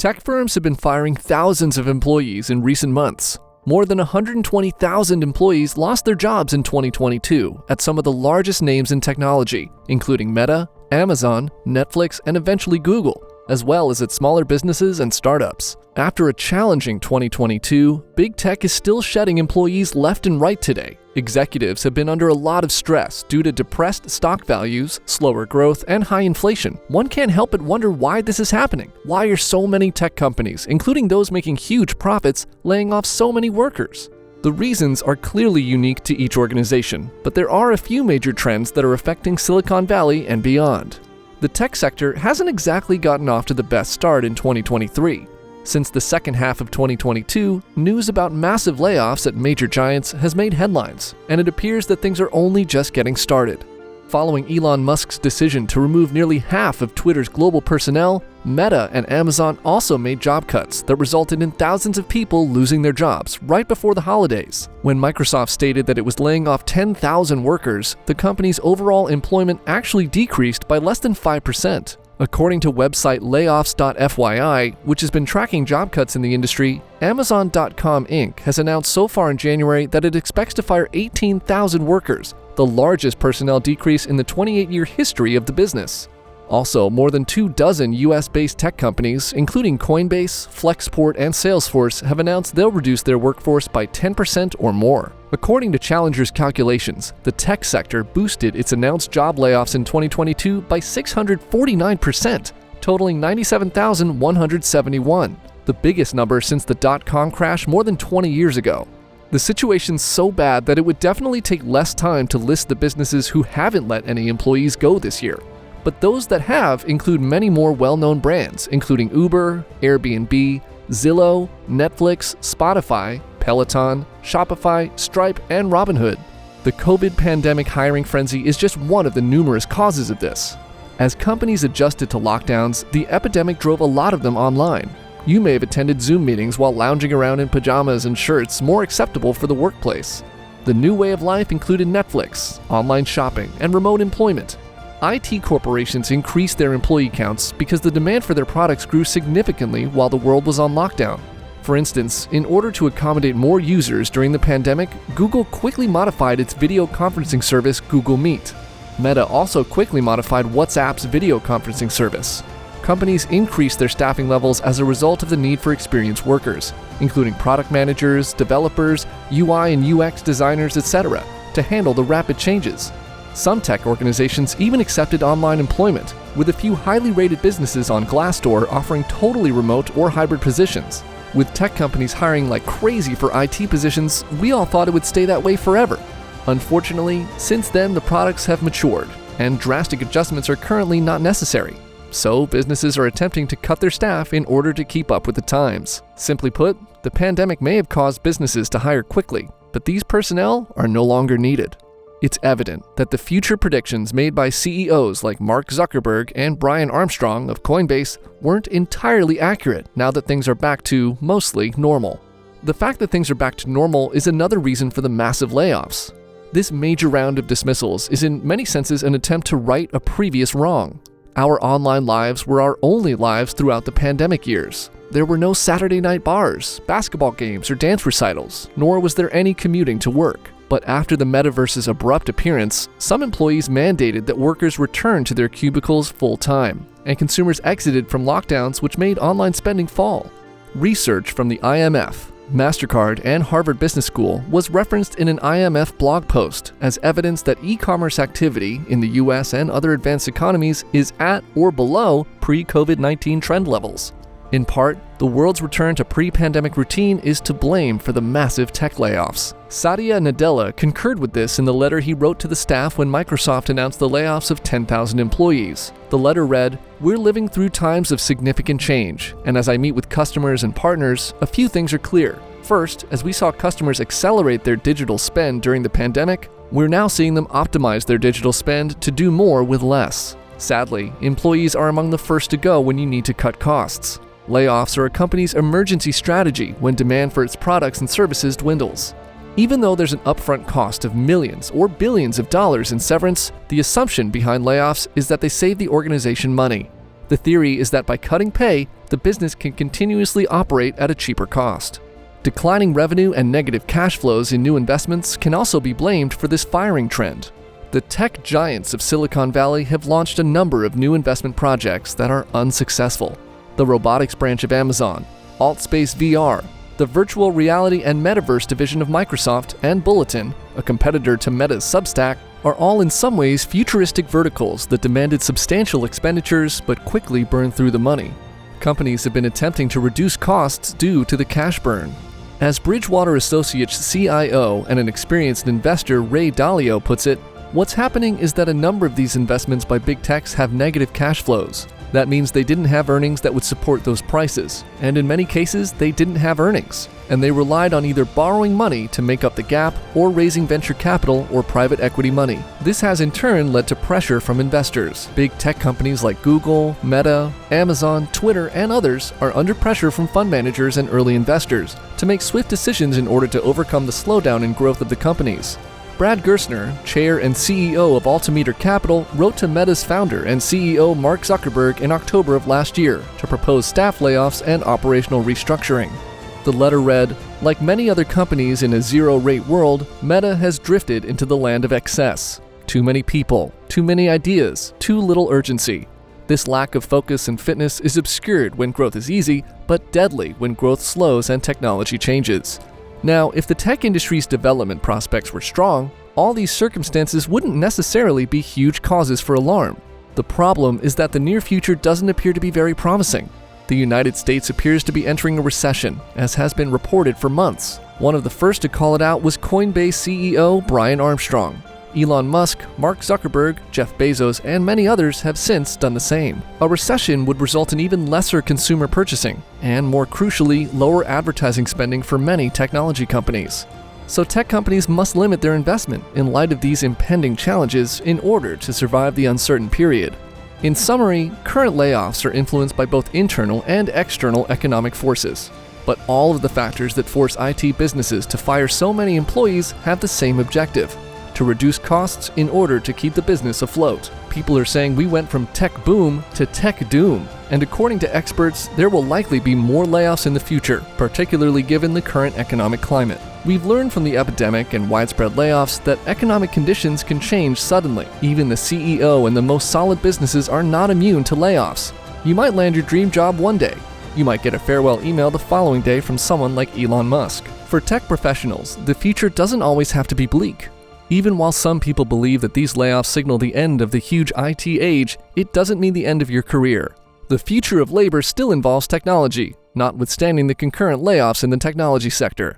Tech firms have been firing thousands of employees in recent months. More than 120,000 employees lost their jobs in 2022 at some of the largest names in technology, including Meta, Amazon, Netflix, and eventually Google, as well as at smaller businesses and startups. After a challenging 2022, big tech is still shedding employees left and right today. Executives have been under a lot of stress due to depressed stock values, slower growth, and high inflation. One can't help but wonder why this is happening. Why are so many tech companies, including those making huge profits, laying off so many workers? The reasons are clearly unique to each organization, but there are a few major trends that are affecting Silicon Valley and beyond. The tech sector hasn't exactly gotten off to the best start in 2023. Since the second half of 2022, news about massive layoffs at major giants has made headlines, and it appears that things are only just getting started. Following Elon Musk's decision to remove nearly half of Twitter's global personnel, Meta and Amazon also made job cuts that resulted in thousands of people losing their jobs right before the holidays. When Microsoft stated that it was laying off 10,000 workers, the company's overall employment actually decreased by less than 5%. According to website Layoffs.fyi, which has been tracking job cuts in the industry, Amazon.com Inc. has announced so far in January that it expects to fire 18,000 workers, the largest personnel decrease in the 28-year history of the business. Also, more than 24 US-based tech companies, including Coinbase, Flexport, and Salesforce, have announced they'll reduce their workforce by 10% or more. According to Challenger's calculations, the tech sector boosted its announced job layoffs in 2022 by 649%, totaling 97,171, the biggest number since the dot-com crash more than 20 years ago. The situation's so bad that it would definitely take less time to list the businesses who haven't let any employees go this year. But those that have include many more well-known brands, including Uber, Airbnb, Zillow, Netflix, Spotify, Peloton, Shopify, Stripe, and Robinhood. The COVID pandemic hiring frenzy is just one of the numerous causes of this. As companies adjusted to lockdowns, the epidemic drove a lot of them online. You may have attended Zoom meetings while lounging around in pajamas and shirts more acceptable for the workplace. The new way of life included Netflix, online shopping, and remote employment. IT corporations increased their employee counts because the demand for their products grew significantly while the world was on lockdown. For instance, in order to accommodate more users during the pandemic, Google quickly modified its video conferencing service Google Meet. Meta also quickly modified WhatsApp's video conferencing service. Companies increased their staffing levels as a result of the need for experienced workers, including product managers, developers, UI and UX designers, etc., to handle the rapid changes. Some tech organizations even accepted online employment, with a few highly rated businesses on Glassdoor offering totally remote or hybrid positions. With tech companies hiring like crazy for IT positions, we all thought it would stay that way forever. Unfortunately, since then the products have matured, and drastic adjustments are currently not necessary. So businesses are attempting to cut their staff in order to keep up with the times. Simply put, the pandemic may have caused businesses to hire quickly, but these personnel are no longer needed. It's evident that the future predictions made by CEOs like Mark Zuckerberg and Brian Armstrong of Coinbase weren't entirely accurate now that things are back to mostly normal. The fact that things are back to normal is another reason for the massive layoffs. This major round of dismissals is in many senses an attempt to right a previous wrong. Our online lives were our only lives throughout the pandemic years. There were no Saturday night bars, basketball games, or dance recitals, nor was there any commuting to work. But after the metaverse's abrupt appearance, some employees mandated that workers return to their cubicles full-time, and consumers exited from lockdowns, which made online spending fall. Research from the IMF, MasterCard, and Harvard Business School was referenced in an IMF blog post as evidence that e-commerce activity in the US and other advanced economies is at or below pre-COVID-19 trend levels. In part, the world's return to pre-pandemic routine is to blame for the massive tech layoffs. Satya Nadella concurred with this in the letter he wrote to the staff when Microsoft announced the layoffs of 10,000 employees. The letter read, "We're living through times of significant change, and as I meet with customers and partners, a few things are clear. First, as we saw customers accelerate their digital spend during the pandemic, we're now seeing them optimize their digital spend to do more with less. Sadly, employees are among the first to go when you need to cut costs. Layoffs are a company's emergency strategy when demand for its products and services dwindles. Even though there's an upfront cost of millions or billions of dollars in severance, the assumption behind layoffs is that they save the organization money. The theory is that by cutting pay, the business can continuously operate at a cheaper cost. Declining revenue and negative cash flows in new investments can also be blamed for this firing trend. The tech giants of Silicon Valley have launched a number of new investment projects that are unsuccessful. The robotics branch of Amazon, AltSpace VR, the virtual reality and metaverse division of Microsoft, and Bulletin, a competitor to Meta's Substack, are all in some ways futuristic verticals that demanded substantial expenditures but quickly burned through the money. Companies have been attempting to reduce costs due to the cash burn. As Bridgewater Associates CIO and an experienced investor Ray Dalio puts it, what's happening is that a number of these investments by big techs have negative cash flows. That means they didn't have earnings that would support those prices, and in many cases, they didn't have earnings, and they relied on either borrowing money to make up the gap or raising venture capital or private equity money. This has in turn led to pressure from investors. Big tech companies like Google, Meta, Amazon, Twitter, and others are under pressure from fund managers and early investors to make swift decisions in order to overcome the slowdown in growth of the companies. Brad Gerstner, chair and CEO of Altimeter Capital, wrote to Meta's founder and CEO Mark Zuckerberg in October of last year to propose staff layoffs and operational restructuring. The letter read, "Like many other companies in a zero-rate world, Meta has drifted into the land of excess. Too many people, too many ideas, too little urgency. This lack of focus and fitness is obscured when growth is easy, but deadly when growth slows and technology changes." Now, if the tech industry's development prospects were strong, all these circumstances wouldn't necessarily be huge causes for alarm. The problem is that the near future doesn't appear to be very promising. The United States appears to be entering a recession, as has been reported for months. One of the first to call it out was Coinbase CEO Brian Armstrong. Elon Musk, Mark Zuckerberg, Jeff Bezos, and many others have since done the same. A recession would result in even lesser consumer purchasing, and more crucially, lower advertising spending for many technology companies. So tech companies must limit their investment in light of these impending challenges in order to survive the uncertain period. In summary, current layoffs are influenced by both internal and external economic forces. But all of the factors that force IT businesses to fire so many employees have the same objective: to reduce costs in order to keep the business afloat. People are saying we went from tech boom to tech doom, and according to experts, there will likely be more layoffs in the future, particularly given the current economic climate. We've learned from the epidemic and widespread layoffs that economic conditions can change suddenly. Even the CEO and the most solid businesses are not immune to layoffs. You might land your dream job one day. You might get a farewell email the following day from someone like Elon Musk. For tech professionals, the future doesn't always have to be bleak. Even while some people believe that these layoffs signal the end of the huge IT age, it doesn't mean the end of your career. The future of labor still involves technology, notwithstanding the concurrent layoffs in the technology sector.